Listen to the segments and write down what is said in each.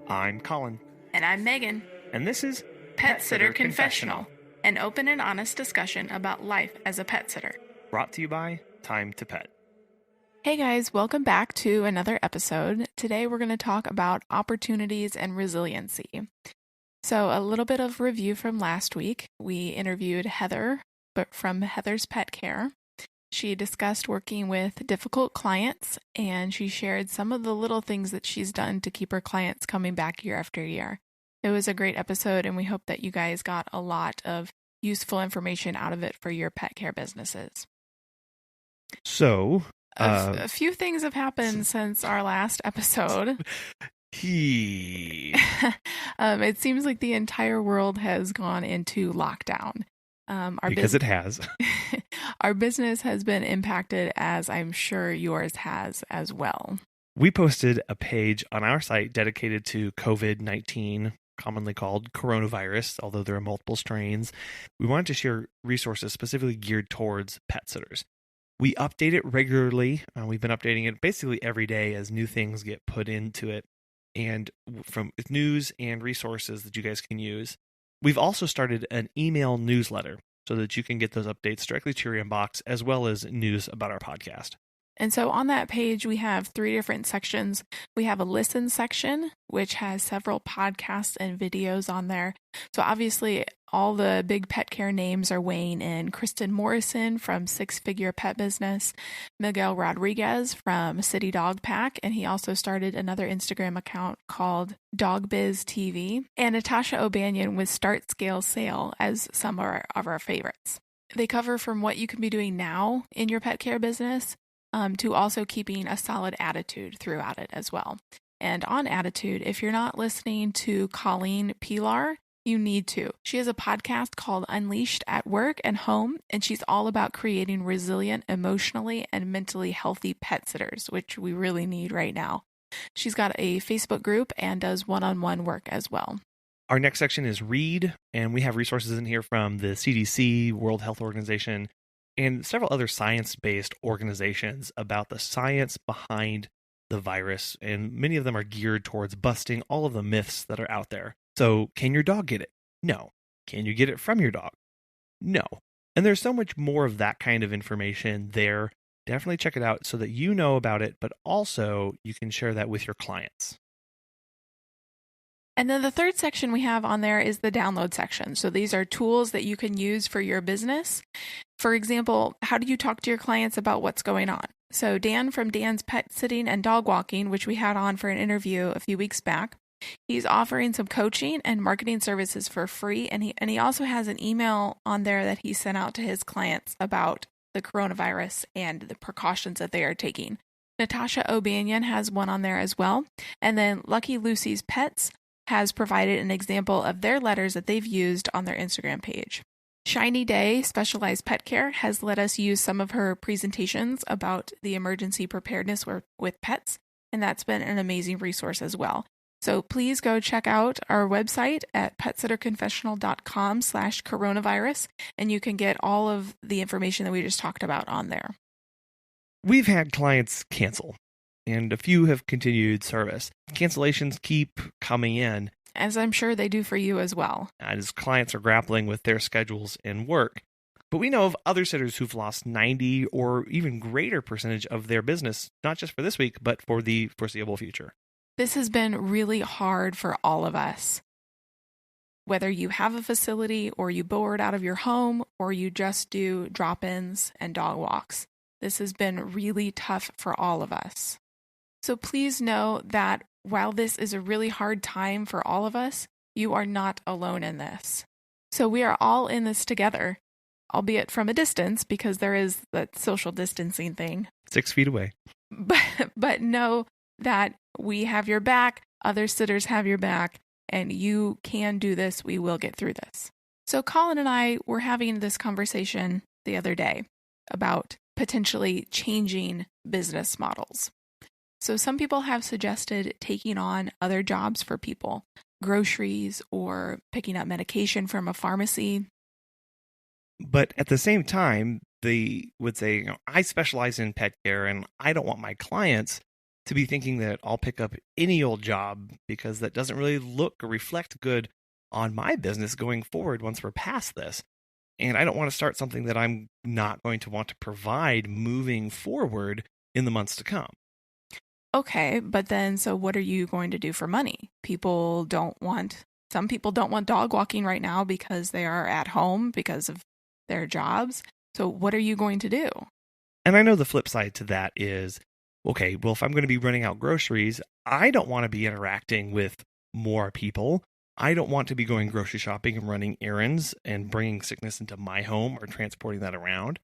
I'm Colin. And I'm Megan. And this is Pet Sitter Confessional, an open and honest discussion about life as a pet sitter. Brought to you by Time to Pet. Hey guys, welcome back to another episode. Today we're going to talk about opportunities and resiliency. So a little bit of review from last week. We interviewed Heather, but from Heather's Pet Care. She discussed working with difficult clients, and she shared some of the little things that she's done to keep her clients coming back year after year. It was a great episode, and we hope that you guys got a lot of useful information out of it for your pet care businesses. So, a few things have happened since our last episode. It seems like the entire world has gone into lockdown. It has. Our business has been impacted, as I'm sure yours has as well. We posted a page on our site dedicated to COVID-19, commonly called coronavirus, although there are multiple strains. We wanted to share resources specifically geared towards pet sitters. We update it regularly. We've been updating it basically every day as new things get put into it, and from news and resources that you guys can use. We've also started an email newsletter so that you can get those updates directly to your inbox, as well as news about our podcast. And so on that page, we have 3 different sections. We have a listen section, which has several podcasts and videos on there. So obviously, all the big pet care names are weighing in. Kristen Morrison from Six Figure Pet Business, Miguel Rodriguez from City Dog Pack, and he also started another Instagram account called DogBiz TV, and Natasha O'Banion with Start Scale Sale as some of our favorites. They cover from what you can be doing now in your pet care business to also keeping a solid attitude throughout it as well. And on attitude, if you're not listening to Colleen Pilar, you need to. She has a podcast called Unleashed at Work and Home, and she's all about creating resilient, emotionally and mentally healthy pet sitters, which we really need right now. She's got a Facebook group and does one-on-one work as well. Our next section is Read, and we have resources in here from the CDC, World Health Organization, and several other science-based organizations about the science behind the virus, and many of them are geared towards busting all of the myths that are out there. So, can your dog get it? No. Can you get it from your dog? No. And there's so much more of that kind of information there. Definitely check it out so that you know about it, but also you can share that with your clients. And then the third section we have on there is the download section. So these are tools that you can use for your business. For example, how do you talk to your clients about what's going on? So Dan from Dan's Pet Sitting and Dog Walking, which we had on for an interview a few weeks back, he's offering some coaching and marketing services for free. And he also has an email on there that he sent out to his clients about the coronavirus and the precautions that they are taking. Natasha O'Banion has one on there as well. And then Lucky Lucy's Pets has provided an example of their letters that they've used on their Instagram page. Shiny Day Specialized Pet Care has let us use some of her presentations about the emergency preparedness with pets, and that's been an amazing resource as well. So please go check out our website at petsitterconfessional.com/coronavirus, and you can get all of the information that we just talked about on there. We've had clients cancel, and a few have continued service. Cancellations keep coming in, as I'm sure they do for you as well, as clients are grappling with their schedules and work. But we know of other sitters who've lost 90 or even greater percentage of their business, not just for this week, but for the foreseeable future. This has been really hard for all of us. Whether you have a facility or you board out of your home or you just do drop-ins and dog walks, this has been really tough for all of us. So please know that while this is a really hard time for all of us, you are not alone in this. So we are all in this together, albeit from a distance, because there is that social distancing thing. 6 feet away. But know that we have your back, other sitters have your back, and you can do this. We will get through this. So Colin and I were having this conversation the other day about potentially changing business models. So some people have suggested taking on other jobs for people, groceries or picking up medication from a pharmacy. But at the same time, they would say, I specialize in pet care and I don't want my clients to be thinking that I'll pick up any old job because that doesn't really look or reflect good on my business going forward once we're past this. And I don't want to start something that I'm not going to want to provide moving forward in the months to come. Okay, but then so what are you going to do for money? Some people don't want dog walking right now because they are at home because of their jobs. So what are you going to do? And I know the flip side to that is, okay, well, if I'm going to be running out groceries, I don't want to be interacting with more people. I don't want to be going grocery shopping and running errands and bringing sickness into my home or transporting that around.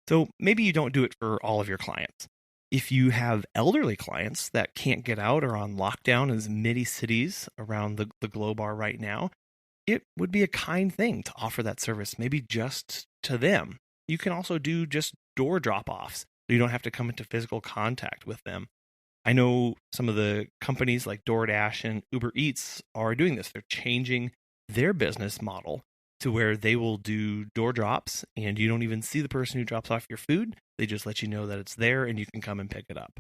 So maybe you don't do it for all of your clients. If you have elderly clients that can't get out or on lockdown, as many cities around the globe are right now, it would be a kind thing to offer that service, maybe just to them. You can also do just door drop-offs, so you don't have to come into physical contact with them. I know some of the companies like DoorDash and Uber Eats are doing this. They're changing their business model to where they will do door drops and you don't even see the person who drops off your food. They just let you know that it's there and you can come and pick it up.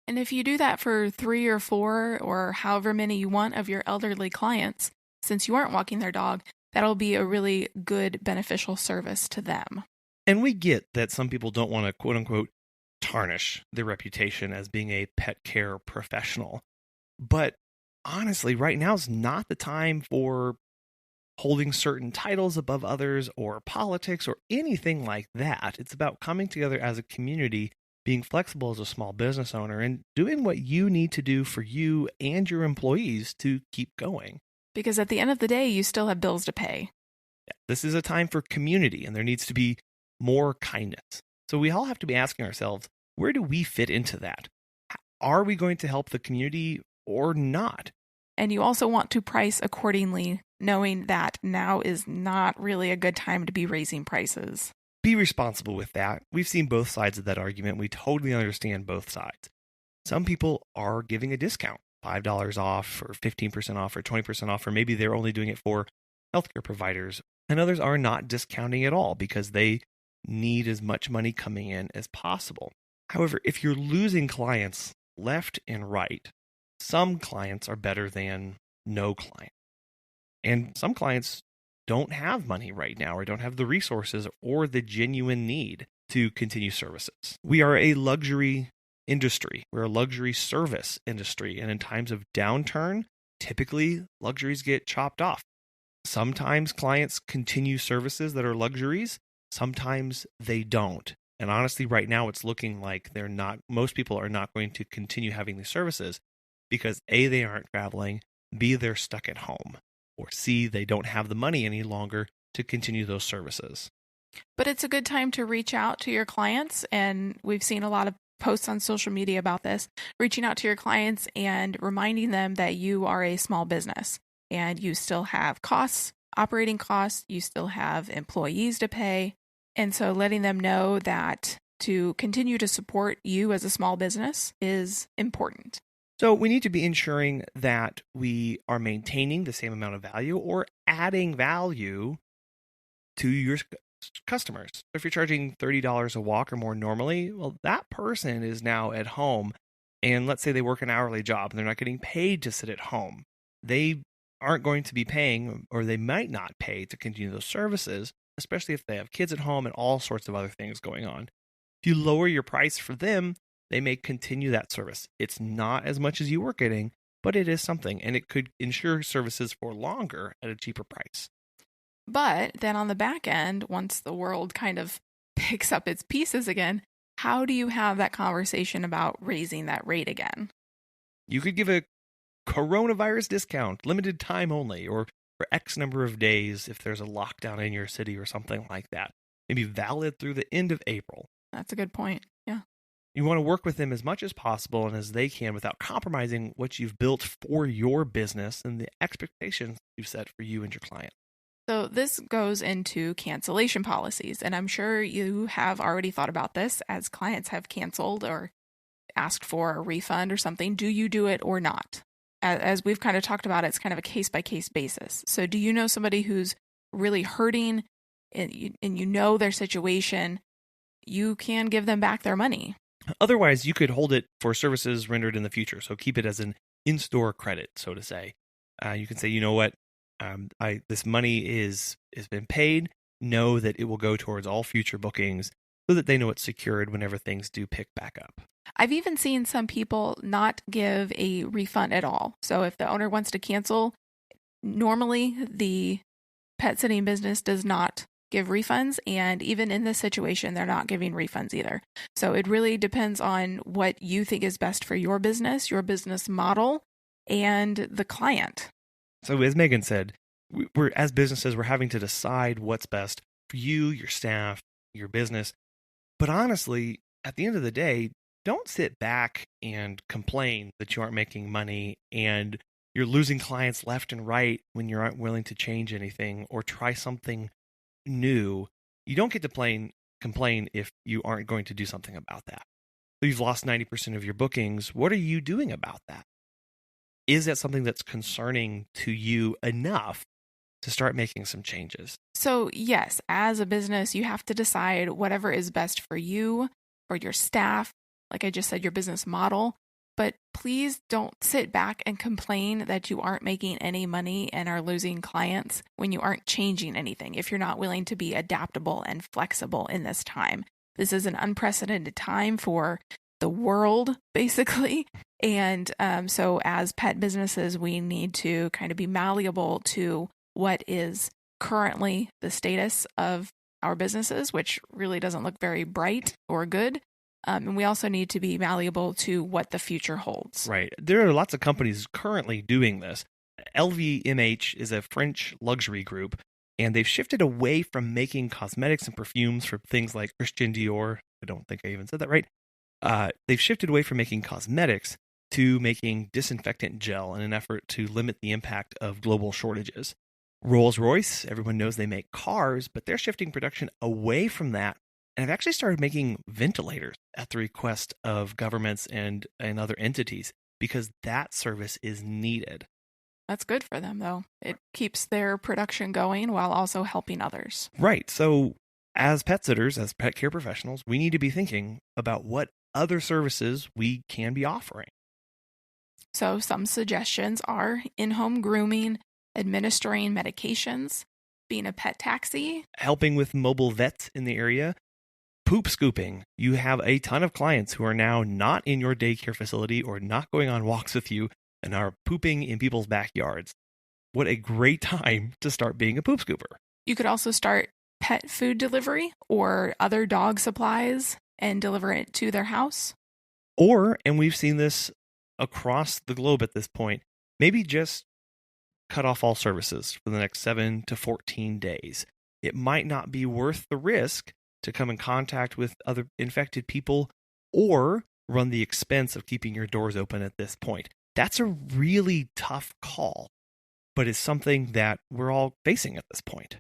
And if you do that for 3 or 4 or however many you want of your elderly clients, since you aren't walking their dog, that'll be a really good beneficial service to them. And we get that some people don't want to, quote unquote, tarnish their reputation as being a pet care professional. But honestly, right now is not the time for holding certain titles above others or politics or anything like that. It's about coming together as a community, being flexible as a small business owner, and doing what you need to do for you and your employees to keep going. Because at the end of the day, you still have bills to pay. Yeah, this is a time for community, and there needs to be more kindness. So we all have to be asking ourselves, where do we fit into that? Are we going to help the community or not? And you also want to price accordingly, knowing that now is not really a good time to be raising prices. Be responsible with that. We've seen both sides of that argument. We totally understand both sides. Some people are giving a discount, $5 off or 15% off or 20% off, or maybe they're only doing it for healthcare providers. And others are not discounting at all because they need as much money coming in as possible. However, if you're losing clients left and right, some clients are better than no client. And some clients don't have money right now or don't have the resources or the genuine need to continue services. We are a luxury industry. We're a luxury service industry. And in times of downturn, typically luxuries get chopped off. Sometimes clients continue services that are luxuries. Sometimes they don't. And honestly, right now, it's looking like most people are not going to continue having these services because A, they aren't traveling, B, they're stuck at home, or C, they don't have the money any longer to continue those services. But it's a good time to reach out to your clients, and we've seen a lot of posts on social media about this, reaching out to your clients and reminding them that you are a small business and you still have costs, operating costs, you still have employees to pay. And so letting them know that to continue to support you as a small business is important. So we need to be ensuring that we are maintaining the same amount of value or adding value to your customers. If you're charging $30 a walk or more normally, well, that person is now at home. And let's say they work an hourly job and they're not getting paid to sit at home. They aren't going to be paying, or they might not pay to continue those services, especially if they have kids at home and all sorts of other things going on. If you lower your price for them, they may continue that service. It's not as much as you were getting, but it is something, and it could ensure services for longer at a cheaper price. But then on the back end, once the world kind of picks up its pieces again, how do you have that conversation about raising that rate again? You could give a coronavirus discount, limited time only, or for X number of days if there's a lockdown in your city or something like that. Maybe valid through the end of April. That's a good point. Yeah. You want to work with them as much as possible and as they can without compromising what you've built for your business and the expectations you've set for you and your client. So this goes into cancellation policies, and I'm sure you have already thought about this as clients have canceled or asked for a refund or something. Do you do it or not? As we've kind of talked about, it's kind of a case-by-case basis. So do you know somebody who's really hurting and you know their situation, you can give them back their money. Otherwise, you could hold it for services rendered in the future. So keep it as an in-store credit, so to say. You can say, you know what, this money has been paid. Know that it will go towards all future bookings so that they know it's secured whenever things do pick back up. I've even seen some people not give a refund at all. So if the owner wants to cancel, normally the pet sitting business does not give refunds. And even in this situation, they're not giving refunds either. So it really depends on what you think is best for your business model, and the client. So as Megan said, we're as businesses, we're having to decide what's best for you, your staff, your business. But honestly, at the end of the day, don't sit back and complain that you aren't making money and you're losing clients left and right when you aren't willing to change anything or try something new. You don't get to complain if you aren't going to do something about that. So you've lost 90% of your bookings. What are you doing about that? Is that something that's concerning to you enough to start making some changes? So yes, as a business, you have to decide whatever is best for you, for your staff, like I just said, your business model. But please don't sit back and complain that you aren't making any money and are losing clients when you aren't changing anything, if you're not willing to be adaptable and flexible in this time. This is an unprecedented time for the world, basically. And so as pet businesses, we need to kind of be malleable to what is currently the status of our businesses, which really doesn't look very bright or good. And we also need to be malleable to what the future holds. Right. There are lots of companies currently doing this. LVMH is a French luxury group, and they've shifted away from making cosmetics and perfumes for things like Christian Dior. I don't think I even said that right. They've shifted away from making cosmetics to making disinfectant gel in an effort to limit the impact of global shortages. Rolls-Royce, everyone knows they make cars, but they're shifting production away from that and have actually started making ventilators at the request of governments and other entities because that service is needed. That's good for them, though. It keeps their production going while also helping others. Right. So as pet sitters, as pet care professionals, we need to be thinking about what other services we can be offering. So some suggestions are in-home grooming, administering medications, being a pet taxi, helping with mobile vets in the area, poop scooping. You have a ton of clients who are now not in your daycare facility or not going on walks with you and are pooping in people's backyards. What a great time to start being a poop scooper. You could also start pet food delivery or other dog supplies and deliver it to their house. Or, and we've seen this across the globe at this point, maybe just cut off all services for the next 7 to 14 days. It might not be worth the risk to come in contact with other infected people or run the expense of keeping your doors open at this point. That's a really tough call, but it's something that we're all facing at this point.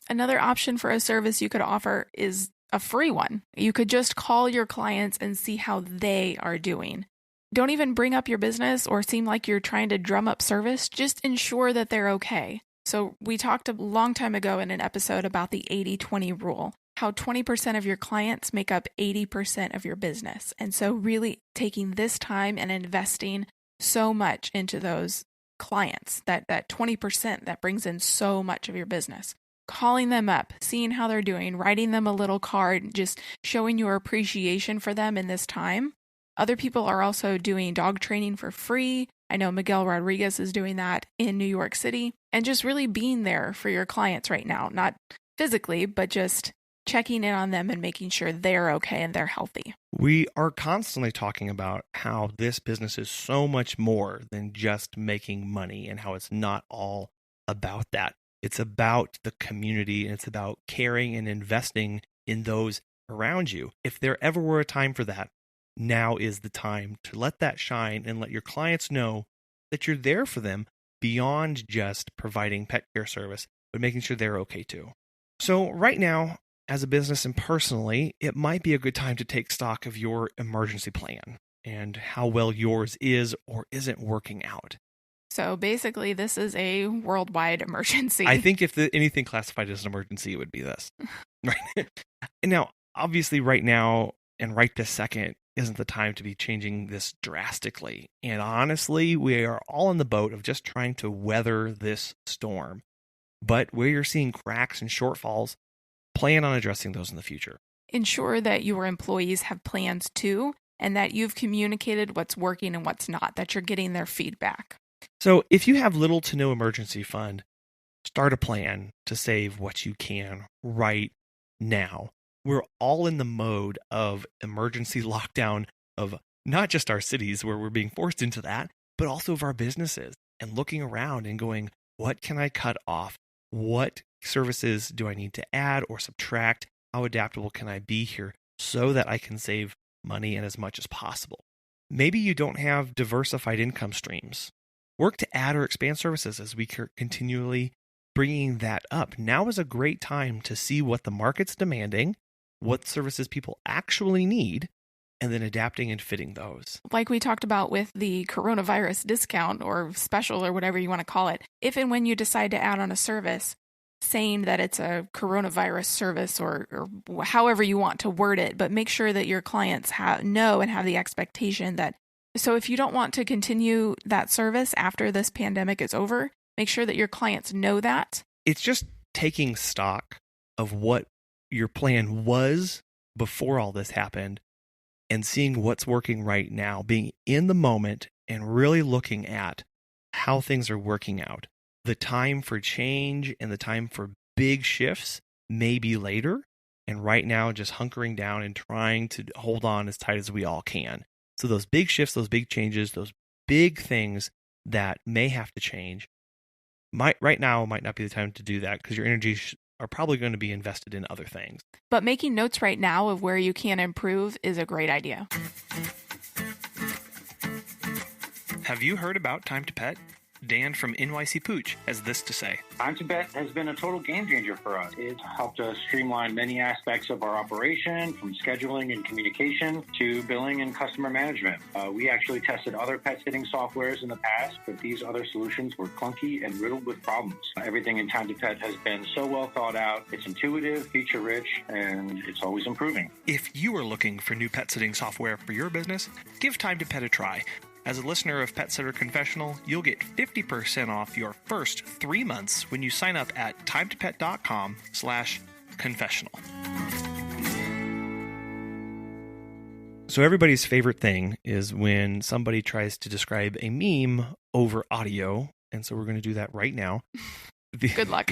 Another option for a service you could offer is a free one. You could just call your clients and see how they are doing. Don't even bring up your business or seem like you're trying to drum up service. Just ensure that they're okay. So we talked a long time ago in an episode about the 80-20 rule, how 20% of your clients make up 80% of your business. And so really taking this time and investing so much into those clients, that 20% that brings in so much of your business. Calling them up, seeing how they're doing, writing them a little card, just showing your appreciation for them in this time. Other people are also doing dog training for free. I know Miguel Rodriguez is doing that in New York City. And just really being there for your clients right now, not physically, but just checking in on them and making sure they're okay and they're healthy. We are constantly talking about how this business is so much more than just making money and how it's not all about that. It's about the community and it's about caring and investing in those around you. If there ever were a time for that, now is the time to let that shine and let your clients know that you're there for them beyond just providing pet care service, but making sure they're okay too. So right now, as a business and personally, it might be a good time to take stock of your emergency plan and how well yours is or isn't working out. So basically, this is a worldwide emergency. I think if anything classified as an emergency, it would be this. Right. Now, Obviously, right now and right this second isn't the time to be changing this drastically. And honestly, we are all in the boat of just trying to weather this storm. But where you're seeing cracks and shortfalls, plan on addressing those in the future. Ensure that your employees have plans too, and that you've communicated what's working and what's not, that you're getting their feedback. So if you have little to no emergency fund, start a plan to save what you can right now. We're all in the mode of emergency lockdown of not just our cities where we're being forced into that, but also of our businesses, and looking around and going, what can I cut off? What services do I need to add or subtract? How adaptable can I be here so that I can save money and as much as possible? Maybe you don't have diversified income streams. Work to add or expand services as we continually bringing that up. Now is a great time to see what the market's demanding, what services people actually need, and then adapting and fitting those. Like we talked about with the coronavirus discount or special or whatever you want to call it, if and when you decide to add on a service, saying that it's a coronavirus service or however you want to word it, but make sure that your clients know and have the expectation that, so if you don't want to continue that service after this pandemic is over, make sure that your clients know that. It's just taking stock of what your plan was before all this happened and seeing what's working right now, being in the moment and really looking at how things are working out. The time for change and the time for big shifts may be later, and right now just hunkering down and trying to hold on as tight as we all can. So those big shifts, those big changes, those big things that may have to change, right now might not be the time to do that because your energies are probably going to be invested in other things. But making notes right now of where you can improve is a great idea. Have you heard about Time to Pet? Dan from NYC Pooch has this to say. Time to Pet has been a total game changer for us. It's helped us streamline many aspects of our operation, from scheduling and communication to billing and customer management. We actually tested other pet sitting softwares in the past, but these other solutions were clunky and riddled with problems. Everything in Time to Pet has been so well thought out. It's intuitive, feature-rich, and it's always improving. If you are looking for new pet sitting software for your business, give Time to Pet a try. As a listener of Pet Sitter Confessional, you'll get 50% off your first 3 months when you sign up at timetopet.com/confessional. So everybody's favorite thing is when somebody tries to describe a meme over audio, and so we're going to do that right now. Good luck.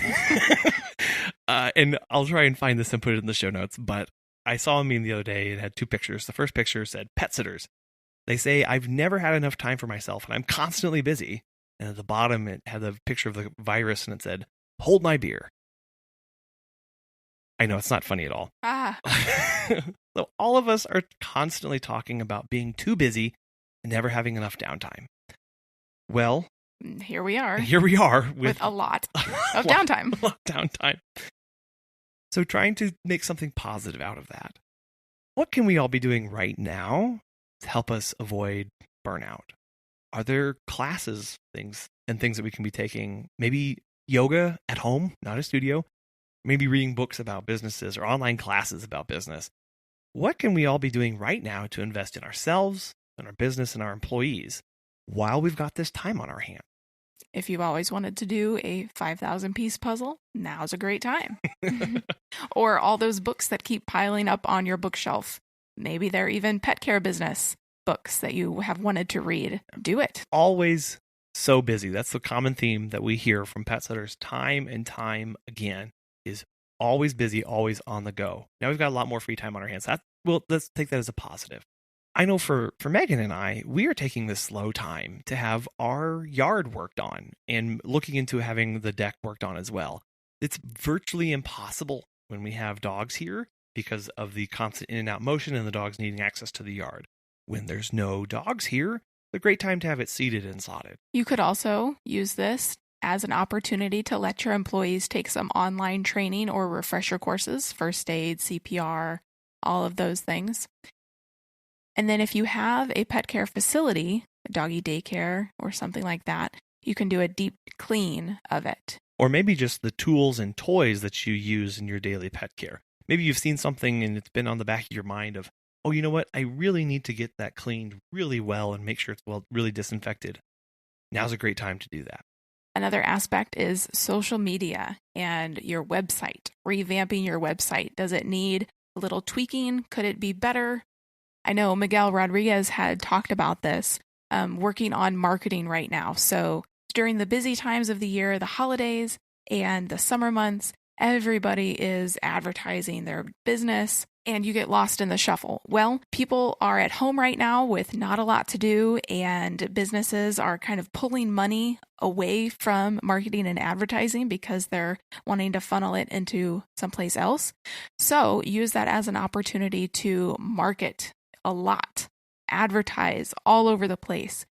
And I'll try and find this and put it in the show notes, but I saw a meme the other day. It had two pictures. The first picture said, pet sitters. They say, I've never had enough time for myself, and I'm constantly busy. And at the bottom, it had a picture of the virus, and it said, hold my beer. I know, it's not funny at all. So all of us are constantly talking about being too busy and never having enough downtime. Well, here we are. With a lot of downtime. A lot of downtime. So trying to make something positive out of that. What can we all be doing right now to help us avoid burnout? Are there classes, things that we can be taking? Maybe yoga at home, not a studio. Maybe reading books about businesses or online classes about business. What can we all be doing right now to invest in ourselves, in our business, and our employees while we've got this time on our hands? If you've always wanted to do a 5,000-piece puzzle, now's a great time. Or all those books that keep piling up on your bookshelf. Maybe they're even pet care business books that you have wanted to read. Do it. Always so busy. That's the common theme that we hear from pet sitters time and time again, is always busy, always on the go. Now we've got a lot more free time on our hands. Let's take that as a positive. I know for Megan and I, we are taking this slow time to have our yard worked on and looking into having the deck worked on as well. It's virtually impossible when we have dogs here because of the constant in and out motion and the dogs needing access to the yard. When there's no dogs here, it's a great time to have it seated and sodded. You could also use this as an opportunity to let your employees take some online training or refresher courses, first aid, CPR, all of those things. And then if you have a pet care facility, a doggy daycare or something like that, you can do a deep clean of it. Or maybe just the tools and toys that you use in your daily pet care. maybe you've seen something and it's been on the back of your mind of, oh, you know what? I really need to get that cleaned really well and make sure it's really disinfected. Now's a great time to do that. Another aspect is social media and your website. Revamping your website. Does it need a little tweaking? Could it be better? I know Miguel Rodriguez had talked about this, working on marketing right now. So during the busy times of the year, the holidays and the summer months, everybody is advertising their business and you get lost in the shuffle. Well, people are at home right now with not a lot to do, and businesses are kind of pulling money away from marketing and advertising because they're wanting to funnel it into someplace else. So use that as an opportunity to market a lot, advertise all over the place.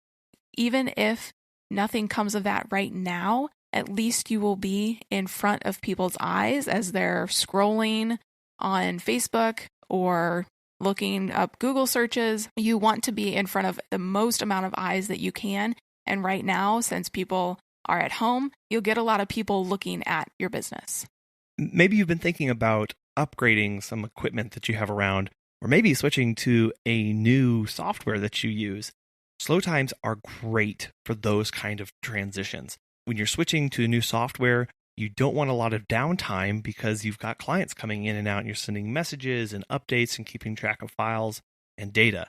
Even if nothing comes of that right now, at least you will be in front of people's eyes as they're scrolling on Facebook or looking up Google searches. You want to be in front of the most amount of eyes that you can. And right now, since people are at home, you'll get a lot of people looking at your business. Maybe you've been thinking about upgrading some equipment that you have around, or maybe switching to a new software that you use. Slow times are great for those kind of transitions. When you're switching to a new software, you don't want a lot of downtime because you've got clients coming in and out and you're sending messages and updates and keeping track of files and data.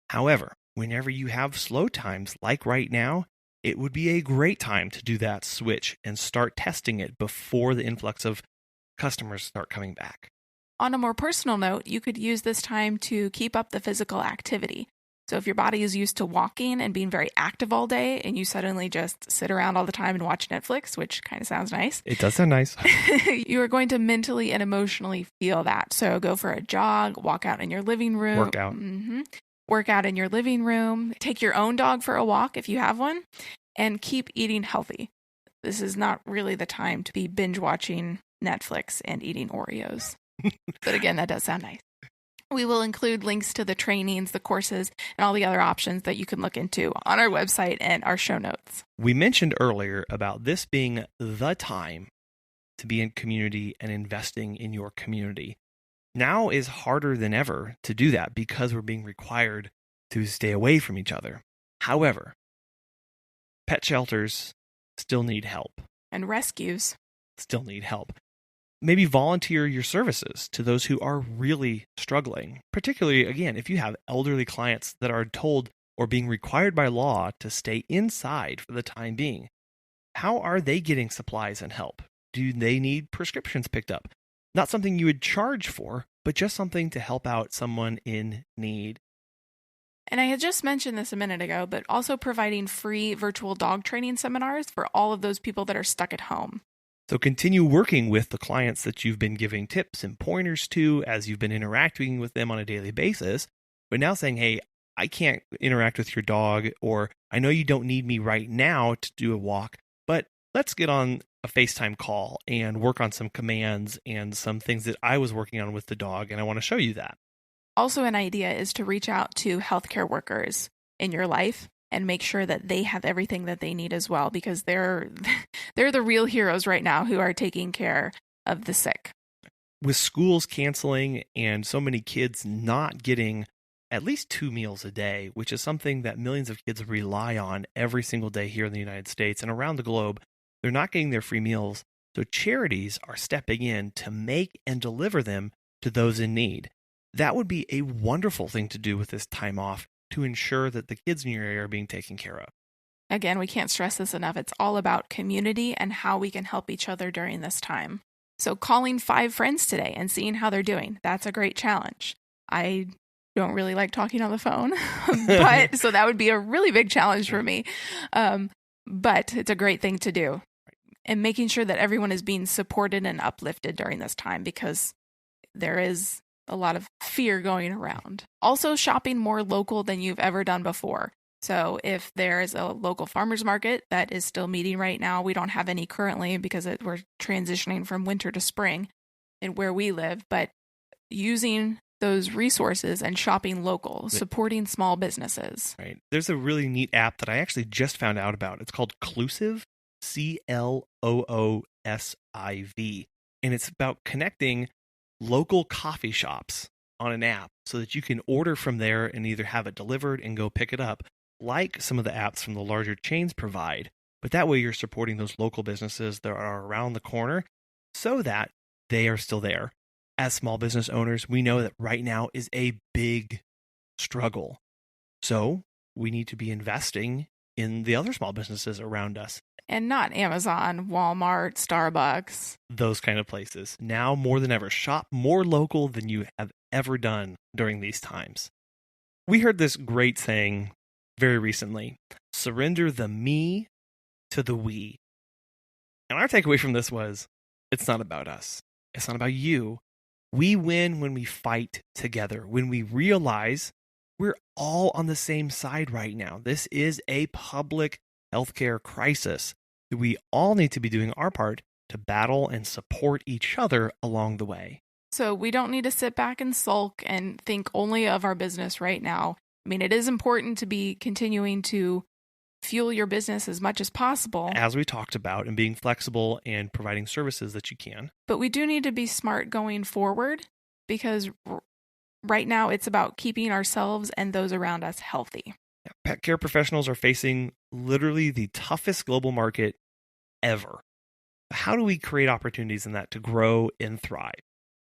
However, whenever you have slow times like right now, it would be a great time to do that switch and start testing it before the influx of customers start coming back. On a more personal note, you could use this time to keep up the physical activity. So if your body is used to walking and being very active all day and you suddenly just sit around all the time and watch Netflix, which kind of sounds nice. It does sound nice. You are going to mentally and emotionally feel that. So go for a jog, walk out in your living room. Work out. Work out in your living room. Take your own dog for a walk if you have one. And keep eating healthy. This is not really the time to be binge watching Netflix and eating Oreos. But again, that does sound nice. We will include links to the trainings, the courses, and all the other options that you can look into on our website and our show notes. We mentioned earlier about this being the time to be in community and investing in your community. Now is harder than ever to do that because we're being required to stay away from each other. However, pet shelters still need help. And rescues still need help. Maybe volunteer your services to those who are really struggling. Particularly, again, if you have elderly clients that are told or being required by law to stay inside for the time being. How are they getting supplies and help? Do they need prescriptions picked up? Not something you would charge for, but just something to help out someone in need. And I had just mentioned this a minute ago, but also providing free virtual dog training seminars for all of those people that are stuck at home. So continue working with the clients that you've been giving tips and pointers to as you've been interacting with them on a daily basis, but now saying, hey, I can't interact with your dog, or I know you don't need me right now to do a walk, but let's get on a FaceTime call and work on some commands and some things that I was working on with the dog, and I want to show you that. Also, an idea is to reach out to healthcare workers in your life and make sure that they have everything that they need as well, because they're the real heroes right now who are taking care of the sick. With schools canceling and so many kids not getting at least 2 meals a day, which is something that millions of kids rely on every single day here in the United States and around the globe, they're not getting their free meals. So charities are stepping in to make and deliver them to those in need. That would be a wonderful thing to do with this time off to ensure that the kids in your area are being taken care of. Again, we can't stress this enough. It's all about community and how we can help each other during this time. So calling 5 friends today and seeing how they're doing, that's a great challenge. I don't really like talking on the phone, but so that would be a really big challenge for me. But it's a great thing to do. And making sure that everyone is being supported and uplifted during this time, because there is a lot of fear going around. Also, shopping more local than you've ever done before. So if there is a local farmer's market that is still meeting right now, we don't have any currently because we're transitioning from winter to spring in where we live, but using those resources and shopping local, supporting small businesses. Right. There's a really neat app that I actually just found out about. It's called Cloosiv, Cloosiv. And it's about connecting local coffee shops on an app so that you can order from there and either have it delivered and go pick it up, like some of the apps from the larger chains provide. But that way you're supporting those local businesses that are around the corner so that they are still there. As small business owners, we know that right now is a big struggle. So we need to be investing in the other small businesses around us. And not Amazon, Walmart, Starbucks. Those kind of places. Now more than ever, shop more local than you have ever done during these times. We heard this great saying very recently: surrender the me to the we. And our takeaway from this was, it's not about us. It's not about you. We win when we fight together, when we realize we're all on the same side right now. This is a public healthcare crisis that we all need to be doing our part to battle and support each other along the way. So we don't need to sit back and sulk and think only of our business right now. I mean, it is important to be continuing to fuel your business as much as possible, as we talked about, and being flexible and providing services that you can. But we do need to be smart going forward, because right now it's about keeping ourselves and those around us healthy. Pet care professionals are facing literally the toughest global market ever. How do we create opportunities in that to grow and thrive?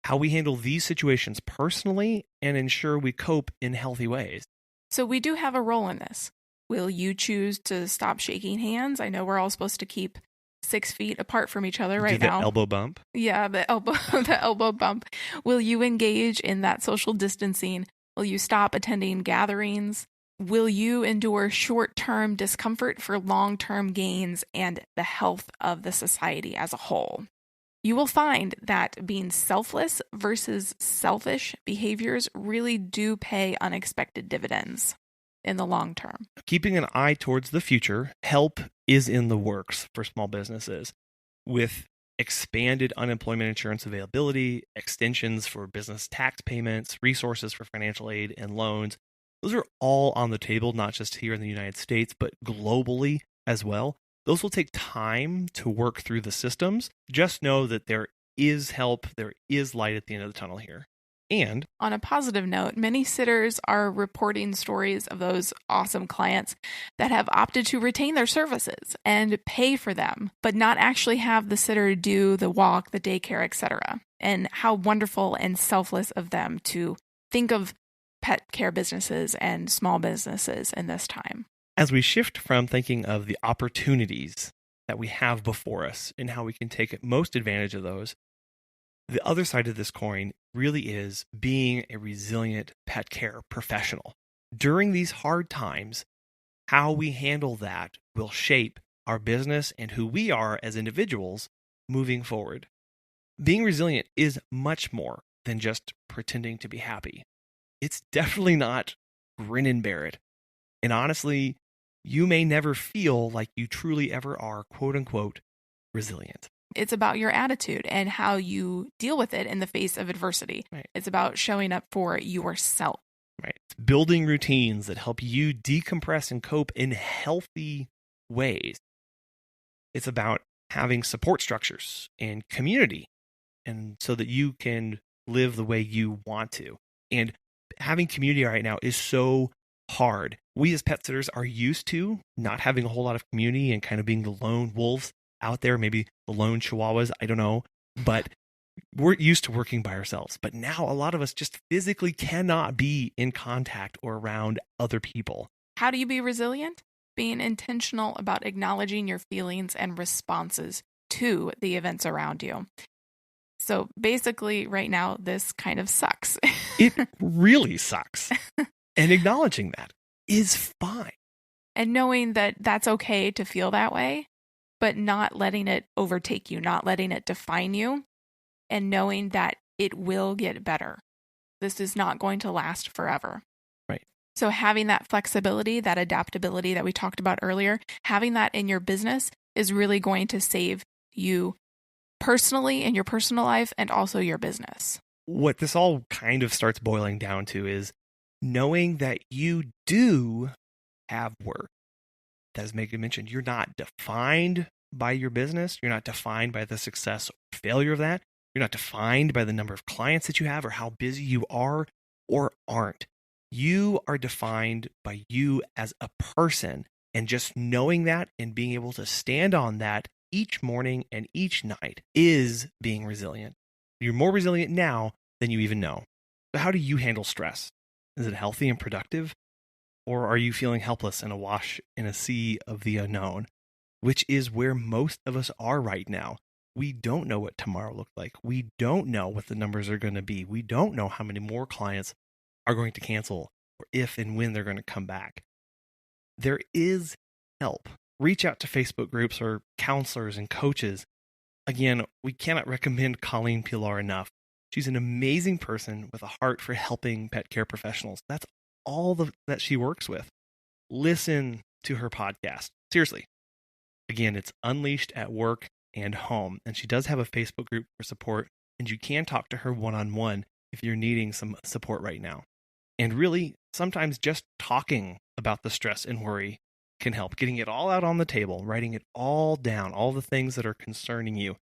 How we handle these situations personally and ensure we cope in healthy ways. So we do have a role in this. Will you choose to stop shaking hands? I know we're all supposed to keep 6 feet apart from each other right now. The elbow bump. Yeah, the elbow bump. Will you engage in that social distancing? Will you stop attending gatherings? Will you endure short-term discomfort for long-term gains and the health of the society as a whole? You will find that being selfless versus selfish behaviors really do pay unexpected dividends in the long term. Keeping an eye towards the future, help is in the works for small businesses with expanded unemployment insurance availability, extensions for business tax payments, resources for financial aid and loans. Those are all on the table, not just here in the United States, but globally as well. Those will take time to work through the systems. Just know that there is help, there is light at the end of the tunnel here. And on a positive note, many sitters are reporting stories of those awesome clients that have opted to retain their services and pay for them, but not actually have the sitter do the walk, the daycare, etc. And how wonderful and selfless of them to think of pet care businesses and small businesses in this time. As we shift from thinking of the opportunities that we have before us and how we can take most advantage of those, the other side of this coin really is being a resilient pet care professional. During these hard times, how we handle that will shape our business and who we are as individuals moving forward. Being resilient is much more than just pretending to be happy. It's definitely not grin and bear it. And honestly, you may never feel like you truly ever are, quote unquote, resilient. It's about your attitude and how you deal with it in the face of adversity. Right. It's about showing up for yourself. Right. It's building routines that help you decompress and cope in healthy ways. It's about having support structures and community, and so that you can live the way you want to. And having community right now is so hard. We as pet sitters are used to not having a whole lot of community and kind of being the lone wolves out there, maybe the lone chihuahuas, I don't know, but we're used to working by ourselves. But now a lot of us just physically cannot be in contact or around other people. How do you be resilient? Being intentional about acknowledging your feelings and responses to the events around you. So basically right now, this kind of sucks. It really sucks. And acknowledging that is fine. And knowing that that's okay to feel that way, but not letting it overtake you, not letting it define you, and knowing that it will get better. This is not going to last forever. Right. So having that flexibility, that adaptability that we talked about earlier, having that in your business is really going to save you personally in your personal life and also your business. What this all kind of starts boiling down to is knowing that you do have worth. As Megan mentioned, you're not defined by your business. You're not defined by the success or failure of that. You're not defined by the number of clients that you have or how busy you are or aren't. You are defined by you as a person, and just knowing that and being able to stand on that each morning and each night is being resilient. You're more resilient now than you even know. So how do you handle stress? Is it healthy and productive? Or are you feeling helpless and awash in a sea of the unknown, which is where most of us are right now? We don't know what tomorrow looks like. We don't know what the numbers are going to be. We don't know how many more clients are going to cancel or if and when they're going to come back. There is help. Reach out to Facebook groups or counselors and coaches. Again, we cannot recommend Colleen Pilar enough. She's an amazing person with a heart for helping pet care professionals. That's all that she works with. Listen to her podcast. Seriously. Again, it's Unleashed at Work and Home. And she does have a Facebook group for support, and you can talk to her one-on-one if you're needing some support right now. And really, sometimes just talking about the stress and worry can help. Getting it all out on the table, writing it all down, all the things that are concerning you,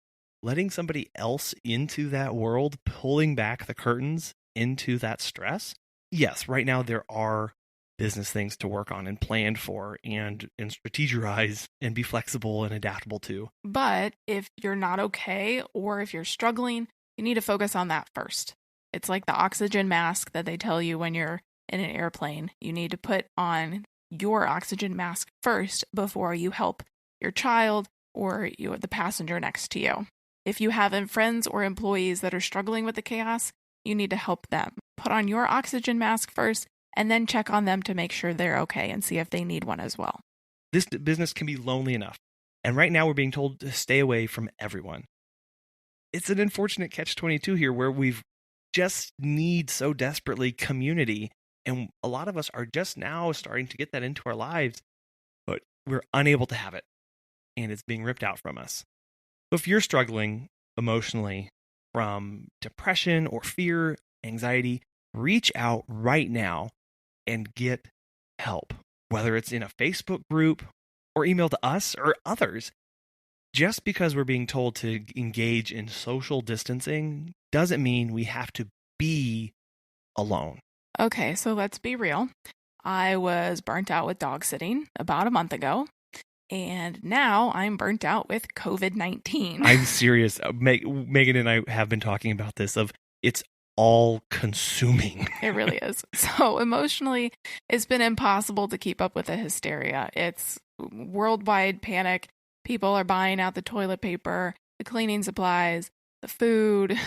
letting somebody else into that world, pulling back the curtains into that stress. Yes, right now there are business things to work on and plan for and strategize and be flexible and adaptable to. But if you're not okay or if you're struggling, you need to focus on that first. It's like the oxygen mask that they tell you when you're in an airplane. You need to put on your oxygen mask first before you help your child or the passenger next to you. If you have friends or employees that are struggling with the chaos, you need to help them. Put on your oxygen mask first and then check on them to make sure they're okay and see if they need one as well. This business can be lonely enough. And right now we're being told to stay away from everyone. It's an unfortunate catch-22 here where we've just need so desperately community. And a lot of us are just now starting to get that into our lives, but we're unable to have it. And it's being ripped out from us. So if you're struggling emotionally from depression or fear, anxiety, reach out right now and get help, whether it's in a Facebook group or email to us or others. Just because we're being told to engage in social distancing doesn't mean we have to be alone. Okay, so let's be real. I was burnt out with dog sitting about a month ago, and now I'm burnt out with COVID-19. I'm serious. Megan and I have been talking about this it's all consuming. It really is. So emotionally, it's been impossible to keep up with the hysteria. It's worldwide panic. People are buying out the toilet paper, the cleaning supplies, the food.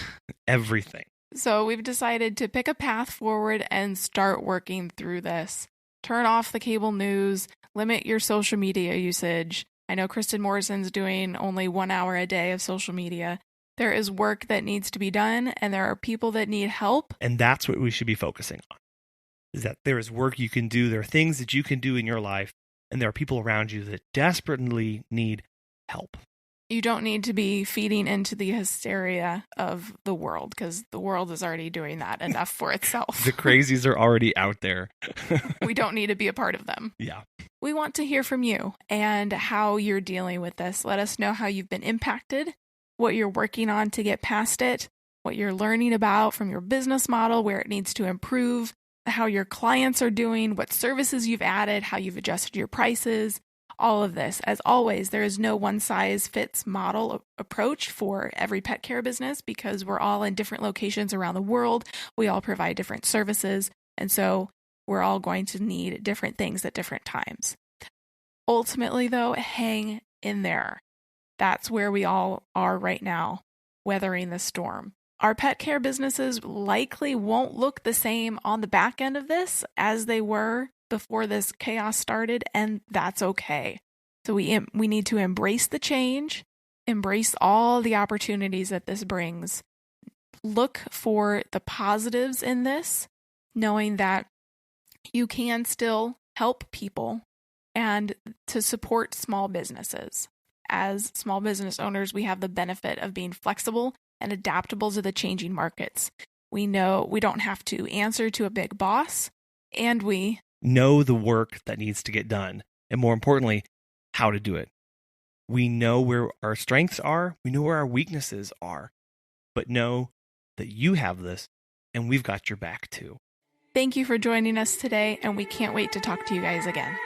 Everything. So we've decided to pick a path forward and start working through this. Turn off the cable news, limit your social media usage. I know Kristen Morrison's doing only 1 hour a day of social media. There is work that needs to be done, and there are people that need help. And that's what we should be focusing on, is that there is work you can do. There are things that you can do in your life, and there are people around you that desperately need help. You don't need to be feeding into the hysteria of the world, because the world is already doing that enough for itself. The crazies are already out there. We don't need to be a part of them. Yeah. We want to hear from you and how you're dealing with this. Let us know how you've been impacted, what you're working on to get past it, what you're learning about from your business model, where it needs to improve, how your clients are doing, what services you've added, how you've adjusted your prices, all of this. As always, there is no one-size-fits model approach for every pet care business because we're all in different locations around the world. We all provide different services, and so we're all going to need different things at different times. Ultimately, though, hang in there. That's where we all are right now, weathering the storm. Our pet care businesses likely won't look the same on the back end of this as they were before this chaos started, and that's okay. So we need to embrace the change, embrace all the opportunities that this brings. Look for the positives in this, knowing that you can still help people and to support small businesses. As small business owners, we have the benefit of being flexible and adaptable to the changing markets. We know we don't have to answer to a big boss, and we know the work that needs to get done, and more importantly, how to do it. We know where our strengths are. We know where our weaknesses are. but know that you have this and we've got your back too. Thank you for joining us today, and we can't wait to talk to you guys again.